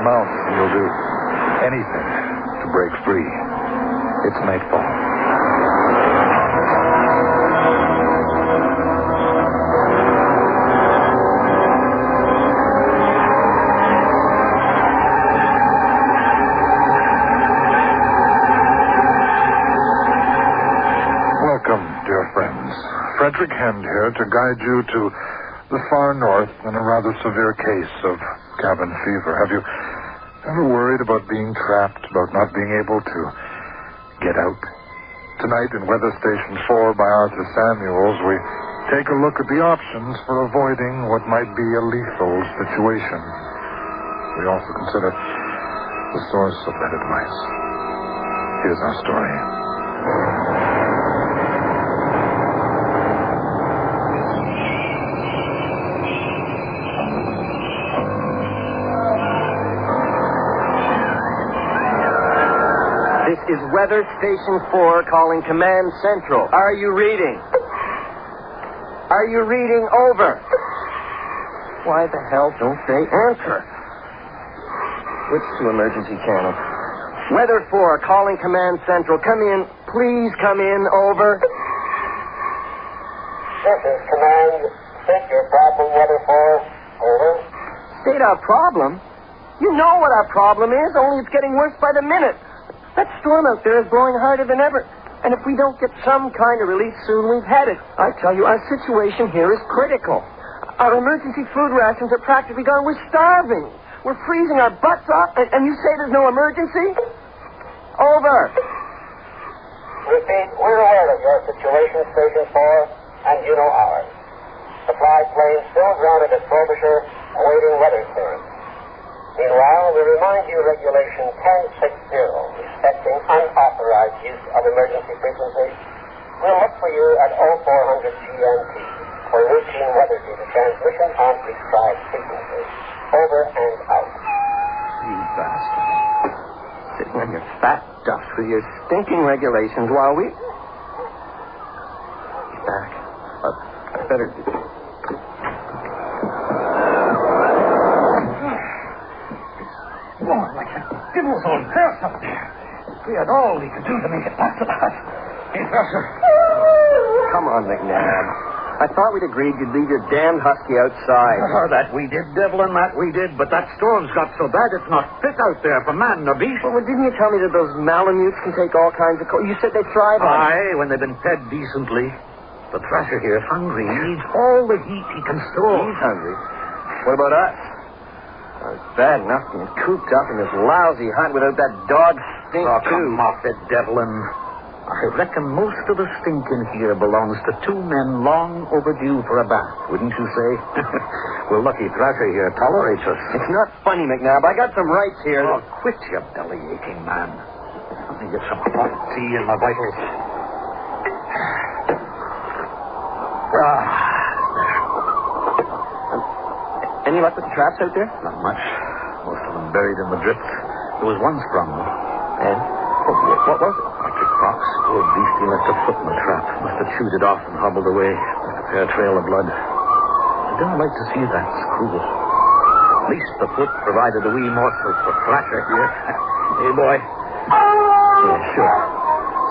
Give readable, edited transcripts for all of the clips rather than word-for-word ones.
mouth, and you'll do anything to break free. It's Nightfall. Welcome, dear friends. Frederick Hend here to guide you to the far north in a rather severe case of cabin fever. Have you ever worried about being trapped, about not being able to get out? Tonight in Weather Station 4 by Arthur Samuels, we take a look at the options for avoiding what might be a lethal situation. We also consider the source of that advice. Here's our story. This is Weather Station 4 calling Command Central. Are you reading? Are you reading? Over. Why the hell don't they answer? Switch to emergency channel. Weather 4 calling Command Central. Come in. Please come in. Over. This is Command. State your problem, Weather 4. Over. State our problem? You know what our problem is, only it's getting worse by the minute. That storm out there is blowing harder than ever. And if we don't get some kind of relief soon, we've had it. I tell you, our situation here is critical. Our emergency food rations are practically gone. We're starving. We're freezing our butts off. And you say there's no emergency? Over. Repeat, we're aware of your situation, Station 4, and you know ours. Supply planes still grounded at Rubeš, awaiting weather clearance. Meanwhile, we remind you Regulation 1060, respecting unauthorized use of emergency frequency. We'll look for you at 0400 GMT for routine weather data transmission on prescribed frequencies. Over and out. You bastard. Sitting on your fat duff with your stinking regulations while we... He's back. I better... Lord, like a devil's own curse up there. We had all we could do to make it past the last. Hey, Professor. Come on, McNabb. I thought we'd agreed you'd leave your damned husky outside. Oh, that we did, Devlin, that we did. But that storm's got so bad it's not fit out there for man nor beast. Well, didn't you tell me that those malamutes can take all kinds of cold? You said they thrive on... Aye, when they've been fed decently. The Thrasher here is hungry. He needs all the heat he can store. He's hungry. What about us? It's bad enough being cooped up in this lousy hut without that dog stink, Oh, too. come off it, Devlin. I reckon most of the stink in here belongs to two men long overdue for a bath, wouldn't you say? We're lucky Thrasher here tolerates us. It's not funny, McNabb. I got some rights here. Oh, quit your belly-aching, man. Let me get some hot tea in my vitals. Any luck with the traps out there? Not much. Most of them buried in the drifts. There was one sprung, though. And? What was it? Arctic fox. Poor beastie left a foot in the trap. Must have chewed it off and hobbled away. Left a fair trail of blood. I don't like to see that. It's cruel. At least the foot provided a wee morsel for Thrasher here. Hey, boy. Yeah, sure.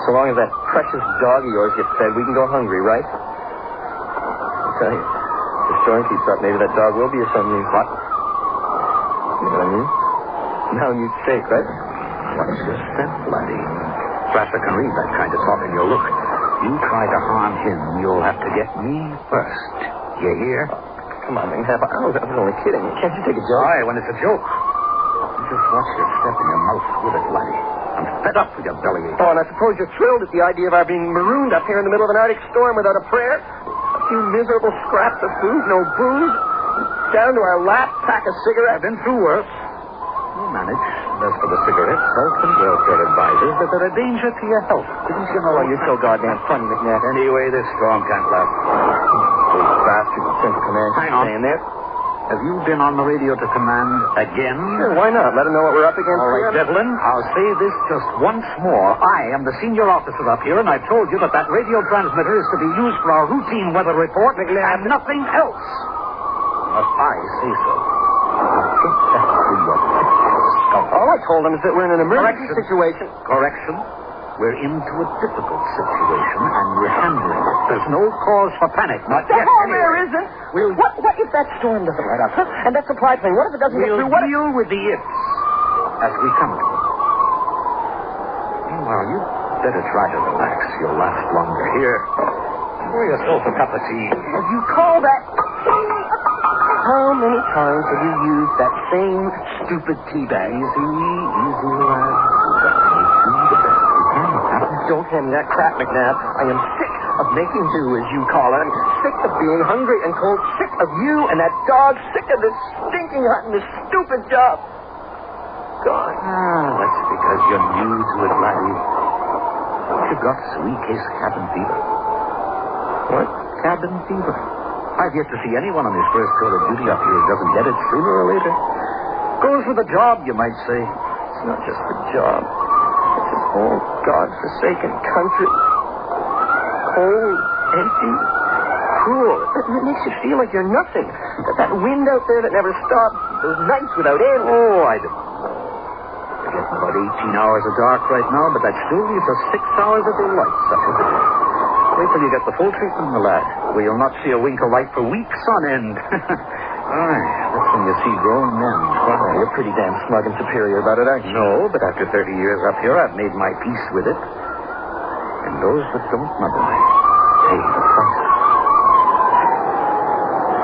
So long as that precious dog of yours gets fed, we can go hungry, right? I'll tell you. If the storm keeps up, maybe that dog will be a suddenly hot. You know what I mean? Malamute steak, right? What's your step, laddie? Thrasher can read that kind of talk in your look. You try to harm him, you'll have to get me first. You hear? Come on, McNabb. I was only kidding. Can't you take a joke? Aye, when it's a joke. Just watch your step and your mouth with it, laddie. I'm fed up with your bellyache. Oh, and I suppose you're thrilled at the idea of our being marooned up here in the middle of an Arctic storm without a prayer? A few miserable scraps of food, no booze, down to our lap, pack of cigarettes. I've been through worse. We'll manage. As for the cigarettes, health and welfare advisors that they're a danger to your health. Didn't you know? Oh, you're so goddamn funny, McNabb. Anyway, this storm can't last. Those bastards at Central Command. Hang on. Staying there? Have you been on the radio to command again? Sure, why not? Let them know what we're up against. All right, Devlin, I'll say this just once more. I am the senior officer up here, and I've told you that radio transmitter is to be used for our routine weather report and nothing else. Unless I say so. I'll get back to your told? All I told him is that we're in an emergency situation. Correction. We're into a difficult situation, and we're handling it. There's no cause for panic. Not The yet, hell anyway. there isn't. What if that storm doesn't let up? Huh? And that supply plane, what if it doesn't get We'll through? What deal with the ifs as we come to them. Meanwhile, you better try to relax. You'll last longer. Here, pour yourself a cup of tea. You call that... How many times have you used that same stupid tea bag? Easy, lad. Don't hand me that crap, McNabb. I am sick of making do, as you call it. I'm sick of being hungry and cold, sick of you and that dog, sick of this stinking hut and this stupid job. God. That's because you're new to it, laddie. You've got a sweet case of cabin fever. What? Cabin fever. I've yet to see anyone on his first tour of duty up here who doesn't get it sooner or later. Goes with the job, you might say. It's not just the job. It's this whole God-forsaken country. Cold, empty, cruel. It makes you feel like you're nothing. That wind out there that never stops. Those nights without end. Oh, I don't know. We're getting about 18 hours of dark right now, but that still leaves us 6 hours of daylight, such as it is. Wait till you get the full treatment, my lad, where you'll not see a wink of light for weeks on end. That's when you see grown men. Well, you're pretty damn smug and superior about it, aren't you? No, but after 30 years up here, I've made my peace with it. And those that don't, my boy, pay the price.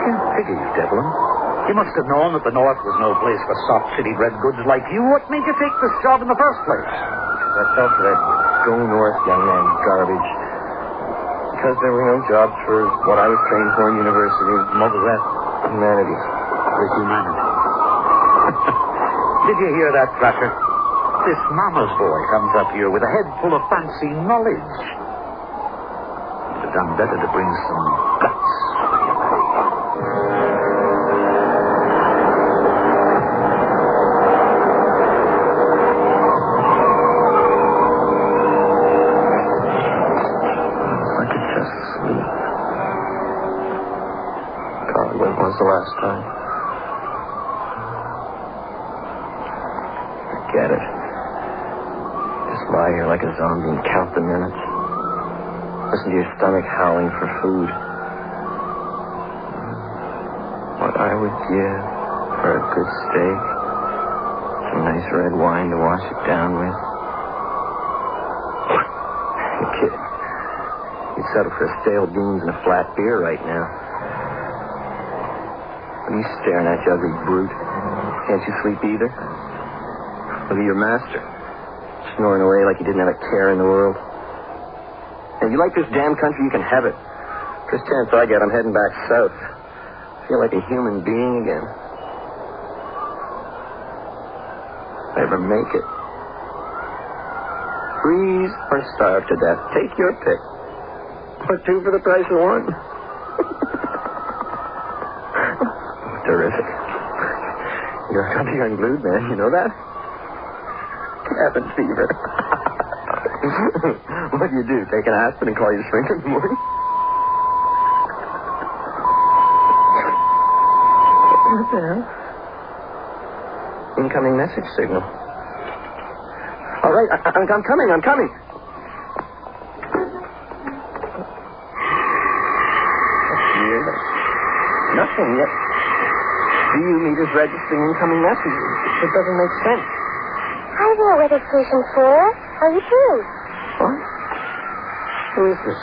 Can't figure you, Devlin. You must have known that the North was no place for soft city-bred goods like you. What made you take this job in the first place? I felt that go north, young man, garbage. Because there were no jobs for what I was trained for in university. What was that? Humanities. For humanity. Did you hear that, Thrasher? This mama's boy comes up here with a head full of fancy knowledge. You'd have done better to bring some guts. The last time. Forget it. Just lie here like a zombie and count the minutes. Listen to your stomach howling for food. What I would give for a good steak. Some nice red wine to wash it down with. You're kidding. You'd settle for stale beans and a flat beer right now. What are you staring at, you ugly brute? Can't you sleep either? Look at your master. Snoring away like he didn't have a care in the world. And if you like this damn country, you can have it. First chance I get, I'm heading back south. I feel like a human being again. If I ever make it. Freeze or starve to death. Take your pick. Or two for the price of one. Terrific. You're country unglued, man. You know that? Cabin fever. What do you do? Take an aspirin and call you shrink in the morning? What the hell? Incoming message signal. All right, I'm coming. That's weird. Nothing yet. DU meters registering incoming messages. It doesn't make sense. Hi there, weather station 4. How are you doing? What? Who is this?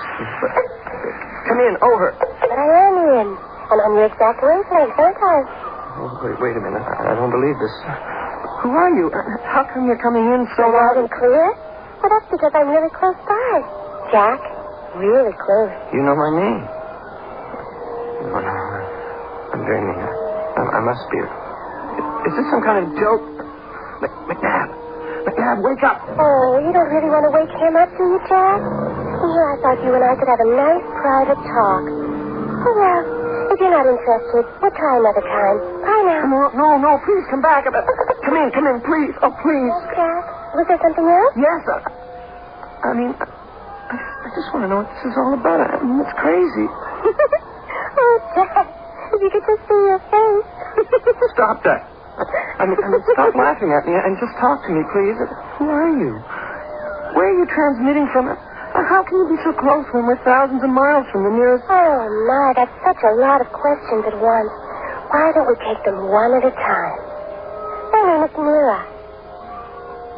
Come in, over. But I am in. And I'm your exact wavelength, aren't I? Oh, wait a minute. I don't believe this. Who are you? How come you're coming in so loud and clear? Well, that's because I'm really close by. Jack, really close. You know my name? No. I'm dreaming. I must be. Is this some kind of joke? McNabb, wake up. Oh, you don't really want to wake him up, do you, Jack? Well, I thought you and I could have a nice private talk. Oh, well, if you're not interested, we'll try another time. Bye now. No, please come back. Come in, please. Oh, please. Oh, Jack, was there something else? Yes, I just want to know what this is all about. I mean, it's crazy. Oh, Jack, if you could just see your face. Stop that. I mean, stop laughing at me and just talk to me, please. Who are you? Where are you transmitting from? How can you be so close when we're thousands of miles from the nearest... Oh, my, that's such a lot of questions at once. Why don't we take them one at a time? My name is Mira.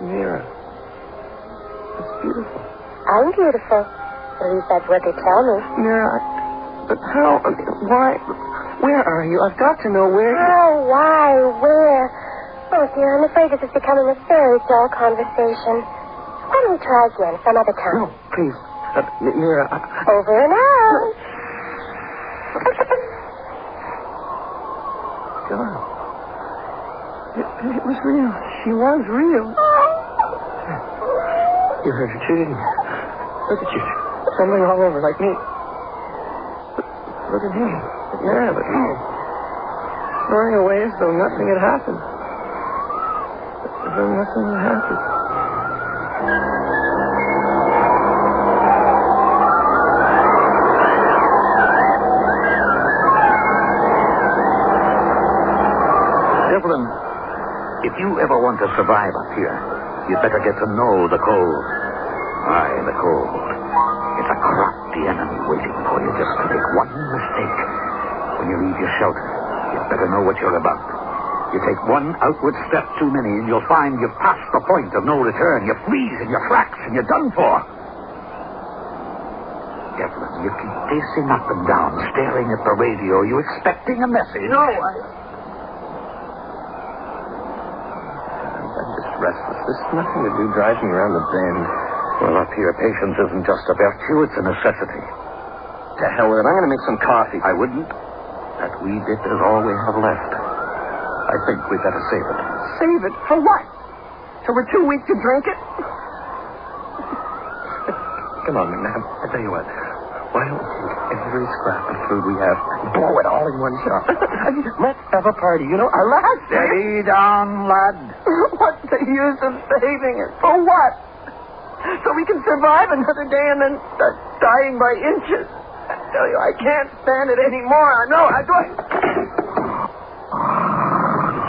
Mira. That's beautiful. I'm beautiful. At least that's what they tell me. Mira, but how... Why... Where are you? I've got to know where... Oh, why? Where? Oh, dear, I'm afraid this is becoming a very dull conversation. Why don't we try again some other time? No, please. Mira, Over and out. God. It was real. She was real. You heard her too, didn't you? Look at you. Stumbling all over like me. Look at him. Yeah, but me. Snoring away as though nothing had happened. As though nothing had happened. Evelyn, if you ever want to survive up here, you'd better get to know the cold. Aye, the cold. It's a crafty enemy waiting for you just to make one mistake. When you leave your shelter, you'd better know what you're about. You take one outward step too many, and you'll find you've passed the point of no return. You freeze in your tracks, and you're done for. Evelyn, you keep pacing up and down, staring at the radio. You expecting a message? No, I'm just restless. There's nothing to do driving around the bend. Well, up here, patience isn't just a virtue, it's a necessity. To hell with it. I'm going to make some coffee. I wouldn't. That wee bit is all we have left. I think we'd better save it. Save it? For what? So we're too weak to drink it? Come on, McNabb. I tell you what. Why don't we take every scrap of food we have and blow it all in one shot? Let's have a party. You know, our last day... Steady down, lad. What's the use of saving it? For what? So we can survive another day and then start dying by inches. I tell you, I can't stand it anymore. I know. I do.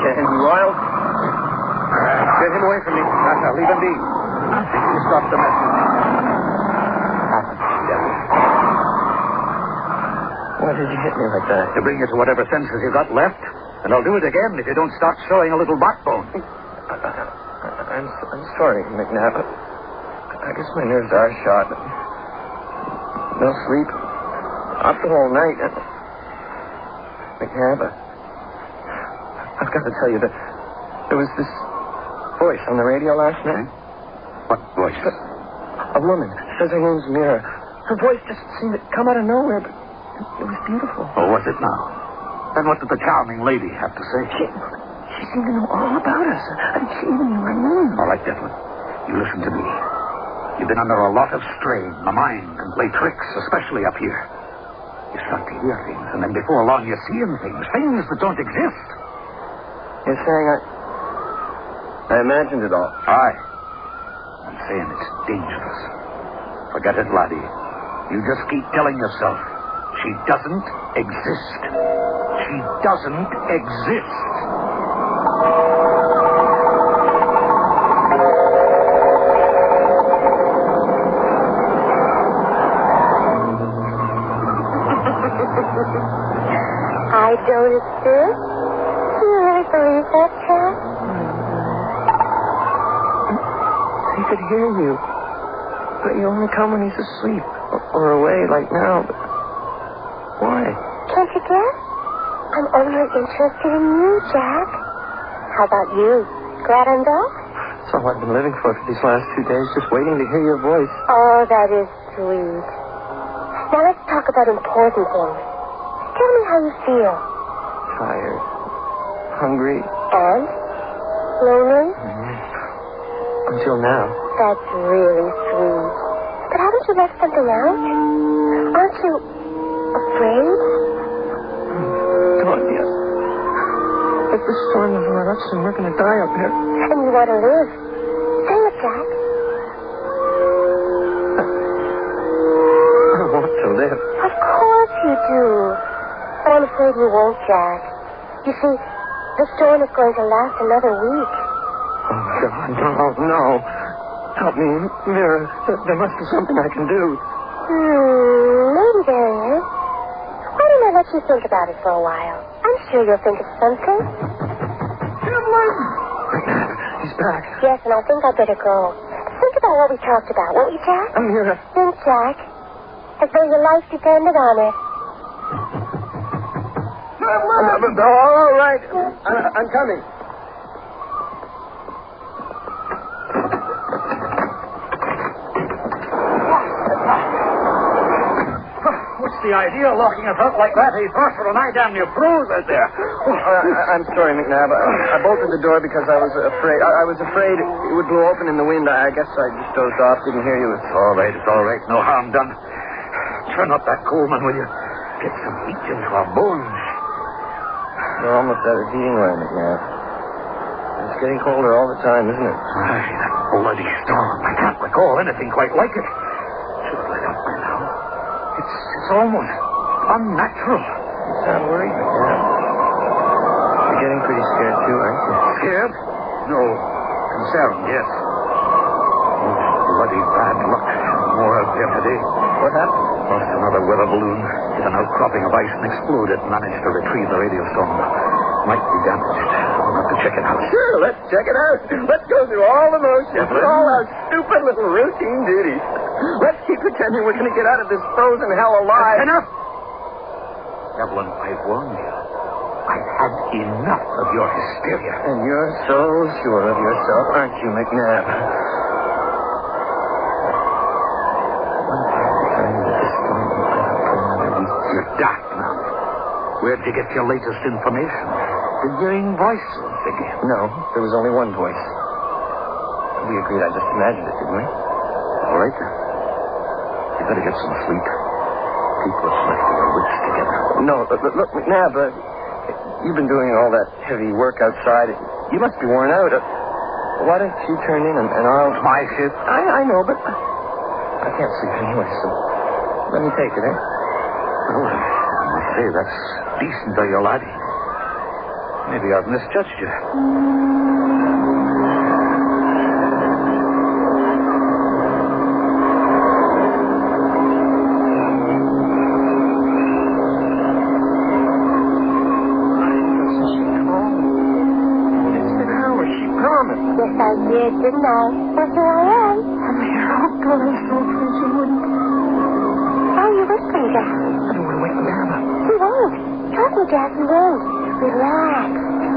Getting wild. Get him away from me. Now, leave him be. You stop the message. Why did you hit me like that? To bring you to whatever senses you got left, and I'll do it again if you don't start showing a little backbone. I'm sorry, McNabb. I guess my nerves are shot. No sleep. Up the whole night. McNabb, I've got to tell you that there was this voice on the radio last night. What voice? A woman. Says her name's Mira. Her voice just seemed to come out of nowhere, but it was beautiful. Oh, was it now? Then what did the charming lady have to say? She seemed to know all about us. I mean, she even knew our name. All right, Devlin. You listen to me. You've been under a lot of strain. The mind can play tricks, especially up here. You start to hear things, and then before long you're seeing things that don't exist. You're saying I imagined it all. Aye. I'm saying it's dangerous. Forget it, laddie. You just keep telling yourself, she doesn't exist. She doesn't exist. I don't exist? Do you really believe that, Jack? He could hear you. But you only come when he's asleep. Or away, like now. But why? Can't you guess? I'm only interested in you, Jack. How about you? Glad I'm back? That's all I've been living for these last 2 days, just waiting to hear your voice. Oh, that is sweet. Now let's talk about important things. Tell me how you feel. Tired. Hungry. And? Lonely? Until now. That's really sweet. But haven't you left something out? Aren't you afraid? God, yes. If this storm doesn't let up soon, we're going to die up here. And you want to live. Say it, Jack. I want to live. Of course you do. But I'm afraid you won't, Jack. You see, The storm is going to last another week. Oh, God, no. Help me, Mira. There must be something I can do. Maybe there is. Why don't I let you think about it for a while? I'm sure you'll think of something. He's back. Yes, and I think I'd better go. Think about what we talked about, won't you, Jack? Mira. Think, Jack. As though your life depended on it. All right. I'm coming. What's the idea of locking us up like that? He's Arthur and I damn near froze out there. I'm sorry, McNabb. I bolted the door because I was afraid. I was afraid it would blow open in the wind. I guess I just dozed off, didn't hear you. It's all right. No harm done. Turn up that Coleman, will you? Get some heat into our bones. We're almost out of heating oil, McNabb. It's getting colder all the time, isn't it? Aye, that bloody storm. I can't recall anything quite like it. Should have let up by now. It's almost unnatural. You sound worried, McNabb. You're getting pretty scared, too, aren't you? Scared? No. Concerned, yes. Bloody bad luck. More out there today. What happened? Lost another weather balloon. Hit an outcropping of ice and exploded. Managed to retrieve the radio storm. Might be damaged. We'll have to check it out. Sure, let's check it out. Let's go through all the motions with all our stupid little routine duties. Let's keep pretending we're going to get out of this frozen hell alive. Enough! Evelyn, I've warned you. I've had enough of your hysteria. And you're so sure of yourself, aren't you, McNabb? You're daft now. Where'd you get your latest information? Did you hear voices again? No, there was only one voice. We agreed I just imagined it, didn't we? All right, then. You better get some sleep. Keep what's left of your wits together. No, look, McNabb, you've been doing all that heavy work outside. You must be worn out. Why don't you turn in and I'll... It's my shift. I know, but I can't sleep anyway, so let me take it, eh? Well, I must say, that's decent of you, laddie. Maybe I've misjudged you. Yes, I did, didn't I? Well, here I am. Oh, God, I'm so afraid you wouldn't. Why are you whispering, Jack? I don't want to wake Dad up. He won't. Trust me, Jack, he won't. Relax.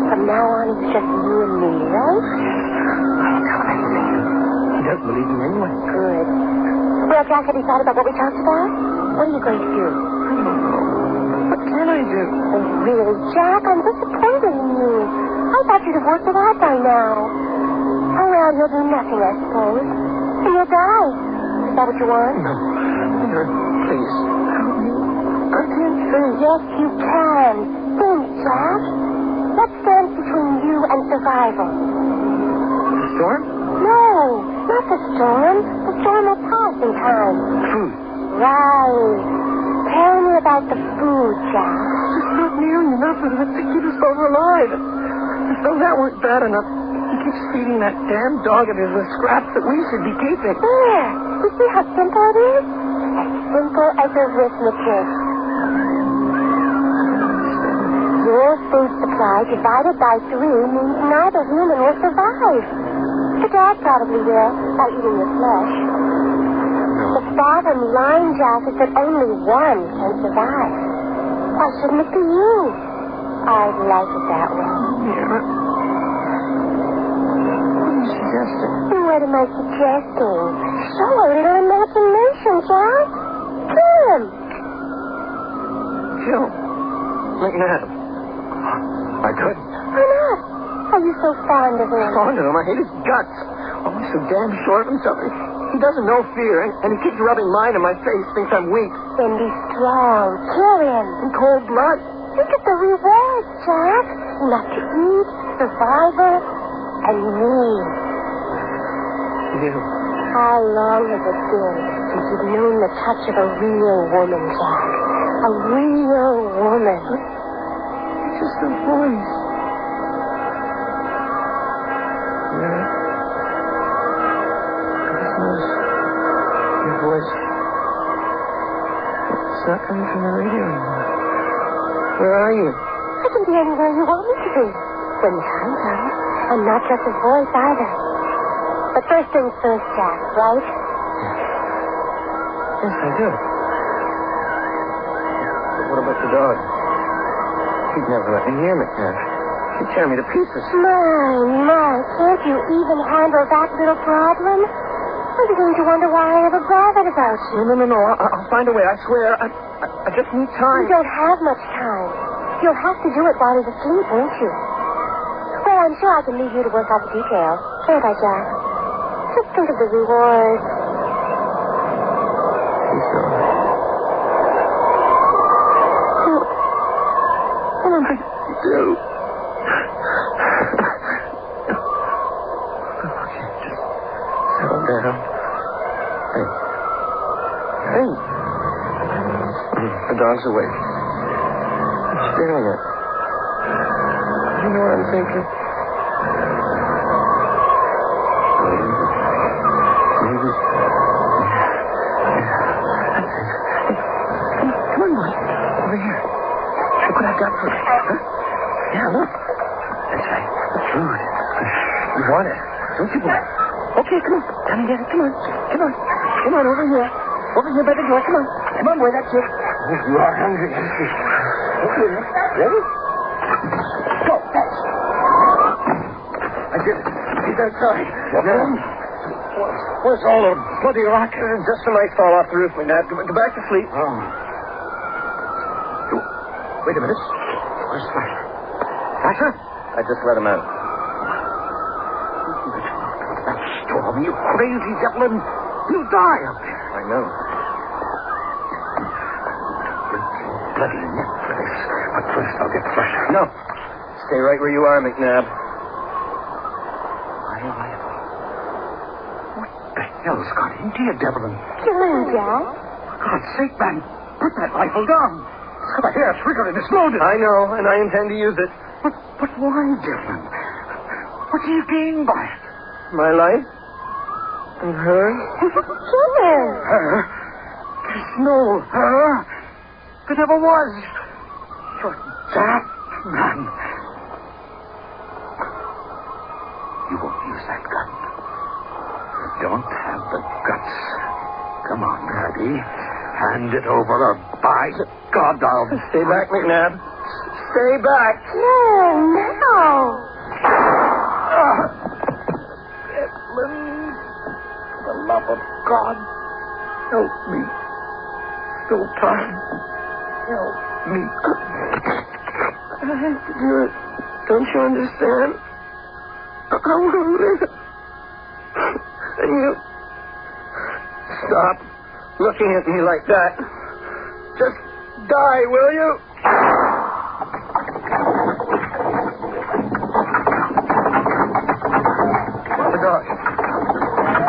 From now on, it's just you and me, right? I'll tell him anything. He doesn't believe me anyway. Good. Well, Jack, have you thought about what we talked about? What are you going to do? I don't know. What can I do? Oh, really, Jack, I'm disappointed in you. I thought you'd have worked it out by now. Oh, well, you'll do nothing, I suppose. And you'll die. Is that what you want? No. Mira, please, help me. I can't think. Yes, you can. Think, Jack. What stands between you and survival? The storm? No, not the storm. The storm will pass in time. Food. Right. Tell me about the food, Jack. It's not nearly enough of it to keep us both alive. As though that weren't bad enough. He keeps feeding that damn dog of his the scraps that we should be keeping. There. You see how simple it is? As simple as arithmetic. Your food supply divided by 3 means neither human will survive. The dog probably will, by eating your flesh. The bottom line, Jack, is that only one can survive. Why shouldn't it be you? I'd like it that way. Yeah. What are you suggesting? What am I suggesting? Show a little imagination, Jack. Kill him. Kill McNabb. I couldn't. Why not? Are you so fond of him? Fond of him. I hate his guts. Oh, he's so damn sure of himself. He doesn't know fear, and he keeps rubbing mine in my face, thinks I'm weak. Then be strong. Kill him. In cold blood. Think of the rewards, Jack. Enough to eat, survivor, and me. You. How long has it been since you've known the touch of a real woman, Jack? A real woman. It's just a voice. voice. It's not coming from the radio anymore. Where are you? I can be anywhere you want me to be. When the time comes. And not just a voice either. But first things first, Jack, right? Yes, I do. But what about the dog? He'd never let me hear McNabb. He'd tear me to pieces. My, can't you even handle that little problem? I'm beginning to wonder why I ever bothered about you. No. I'll find a way, I swear. I just need time. You don't have much time. You'll have to do it while he's asleep, won't you? Well, I'm sure I can leave you to work out the details. Can't I, Jack? Just think of the reward. He's gone. What am I to do? Okay, just settle down. Hey. The dog's awake. I'm staring at it. You know what I'm thinking? Maybe. Come on, boy. Over here. Look what I've got for you. Huh? Yeah, look. That's right. The food. You want it, don't you, boy? Okay, come on. Come and get it. Come on. Come on, over here. Over here by the door. Come on. Come on, boy. That's it. Oh, you are hungry. Okay. Ready? Go. Thanks. I did it. He's outside. Now, where's all the bloody rock? Just some ice fall off the roof, McNabb. Go back to sleep. Oh. Wait a minute. Where's Flasher? Flasher? I just let him out. That storm, you crazy Zeppelin. You'll die up there. I know. Bloody neck for this. But first I'll get Flasher. No. Stay right where you are, McNabb. What the hell's got into you, Devlin? Kill him, Jack. For God's sake, man. Put that rifle down. It's got a hair trigger and it's loaded. I know, and I intend to use it. But why, Devlin? What do you gain by it? My life? And hers? Kill him. Her? There's no her. There never was. You're that man. You won't use that gun. You don't have the guts. Come on, Daddy. Hand it over or by God, I'll... Stay back, McNabb. Stay back. No. Evelyn, for the love of God, help me. Still time. Help me. I have to do it. Don't you understand? I want to live. And you... Stop looking at me like that. Just die, will you? The door.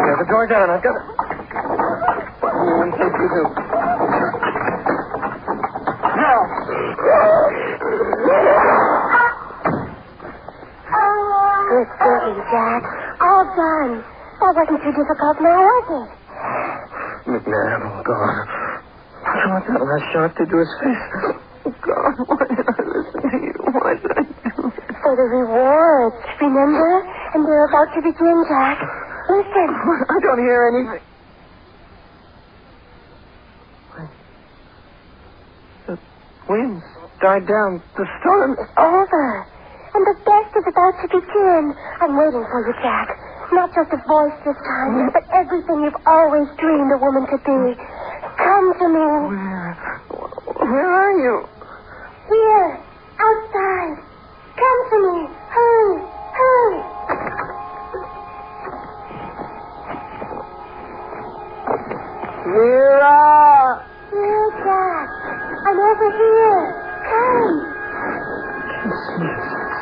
Yeah, the door down. I've got it. What do you think you do? Now. Good thinking, Jack. All done. That wasn't too difficult now, was it? McNabb, oh, God. What that last shot did to his face. Oh, God, why did I listen to you? Why did I do it? For the rewards, remember? And they're about to begin, Jack. Listen. I don't hear anything. The winds died down. The storm... It's over. And the best is about to begin. I'm waiting for you, Jack. Not just a voice this time, but everything you've always dreamed a woman could be. Come to me. Where are you? Here. Outside. Come to me. Hurry. Hurry. Mira! Here, Jack. I'm over here. Come. It's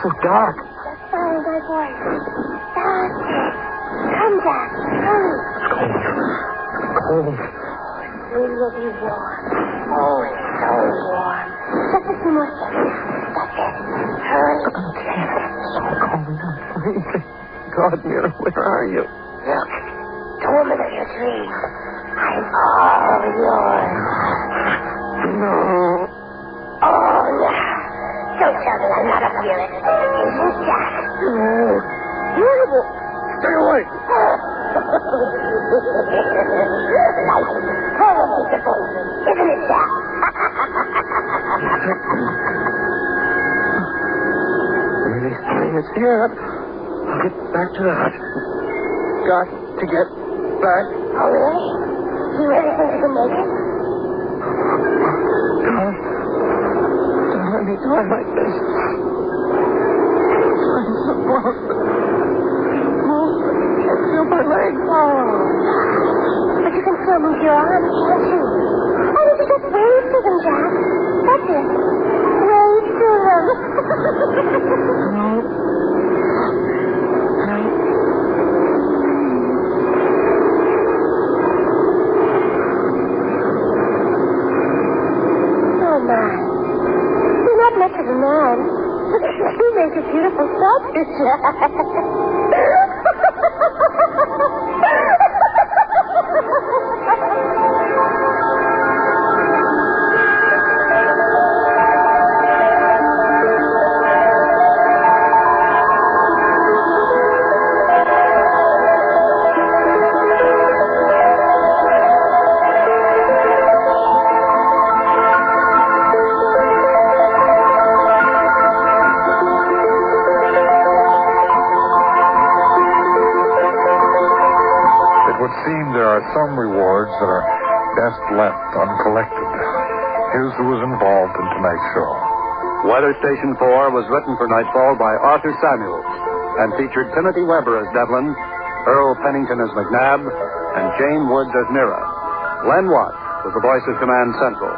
so dark. Just follow my voice. That's it. Come, Jack. Hurry. It's cold. We will be warm. Oh, so warm. Just a few more steps. That's it. Hurry. It's so cold. I'm freezing. God, Mira, where are you? Look. The woman of your dreams. I'm all yours. No. Oh, no. Don't tell me I'm not a pirate. Isn't Jack? No. Stay away. Life is terribly disappointing, isn't it, Jack? Really spring is here. I'll get back to the hut. Got to get back. Oh, really? Do you really think you can make it? Don't let me die like this. I'm so lost. I feel my legs. Oh. But you can still move your arms, can't you? Why don't you just wave to them, Jack? That's it. Wave to them. No. Oh, my. You're not much of a man. You make a beautiful sculpture, Jack. Some rewards that are best left uncollected. Here's who was involved in tonight's show. Weather Station 4 was written for Nightfall by Arthur Samuels and featured Timothy Weber as Devlin, Earl Pennington as McNabb, and Jane Woods as Mira. Len Watt was the voice of Command Central.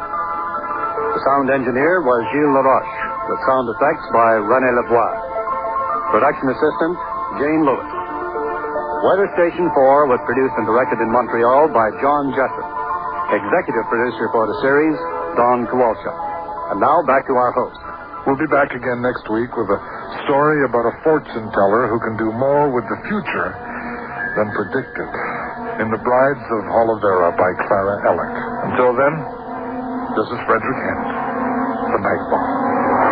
The sound engineer was Gilles Laroche, with sound effects by René Lavoie. Production assistant, Jane Lewis. Weather Station 4 was produced and directed in Montreal by John Jessup. Executive producer for the series, Don Kowalczyk. And now back to our host. We'll be back again next week with a story about a fortune teller who can do more with the future than predicted. In The Brides of Olivera by Clara Ellick. Until then, this is Frederick Hent for Nightfall.